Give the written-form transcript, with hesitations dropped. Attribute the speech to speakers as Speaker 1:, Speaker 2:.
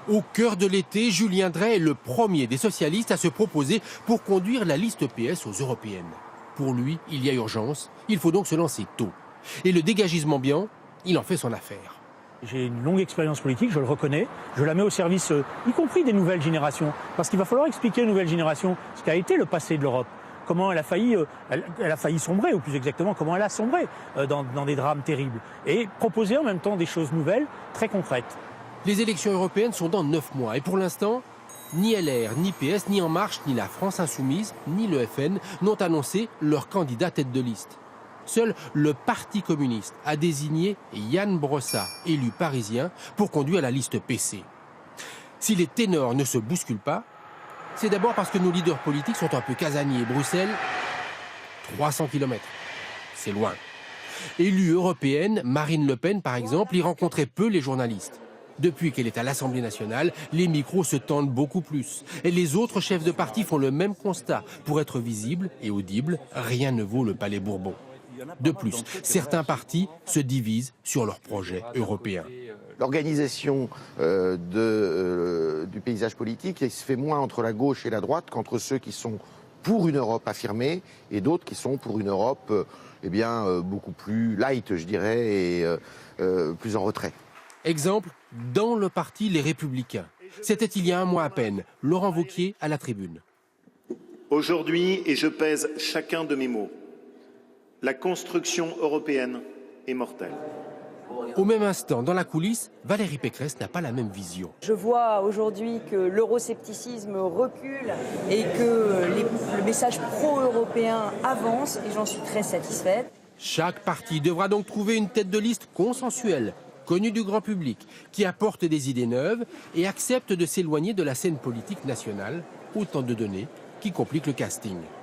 Speaker 1: Au cœur de l'été, Julien Drey est le premier des socialistes à se proposer pour conduire la liste PS aux européennes. Pour lui, il y a urgence, il faut donc se lancer tôt. Et le dégagisme ambiant, il en fait son affaire.
Speaker 2: J'ai une longue expérience politique, je le reconnais. Je la mets au service, y compris des nouvelles générations. Parce qu'il va falloir expliquer aux nouvelles générations ce qu'a été le passé de l'Europe. Comment elle a failli sombrer, ou plus exactement, comment elle a sombré dans des drames terribles. Et proposer en même temps des choses nouvelles, très concrètes.
Speaker 1: Les élections européennes sont dans 9 mois. Et pour l'instant, ni LR, ni PS, ni En Marche, ni la France Insoumise, ni le FN n'ont annoncé leur candidat tête de liste. Seul le Parti communiste a désigné Yann Brossat, élu parisien, pour conduire la liste PC. Si les ténors ne se bousculent pas, c'est d'abord parce que nos leaders politiques sont un peu casaniers. Bruxelles, 300 km. C'est loin. Élue européenne, Marine Le Pen, par exemple, y rencontrait peu les journalistes. Depuis qu'elle est à l'Assemblée nationale, les micros se tendent beaucoup plus. Et les autres chefs de parti font le même constat. Pour être visible et audible, rien ne vaut le Palais Bourbon. De plus, certains partis se divisent sur leurs projets européens.
Speaker 3: L'organisation du paysage politique se fait moins entre la gauche et la droite qu'entre ceux qui sont pour une Europe affirmée et d'autres qui sont pour une Europe beaucoup plus light, je dirais, et plus en retrait.
Speaker 1: Exemple, dans le parti Les Républicains. C'était il y a un mois à peine. Laurent Wauquiez à la tribune.
Speaker 4: Aujourd'hui, et je pèse chacun de mes mots, la construction européenne est mortelle.
Speaker 1: Au même instant, dans la coulisse, Valérie Pécresse n'a pas la même vision.
Speaker 5: Je vois aujourd'hui que l'euroscepticisme recule et que le message pro-européen avance et j'en suis très satisfaite.
Speaker 1: Chaque parti devra donc trouver une tête de liste consensuelle, connue du grand public, qui apporte des idées neuves et accepte de s'éloigner de la scène politique nationale. Autant de données qui compliquent le casting.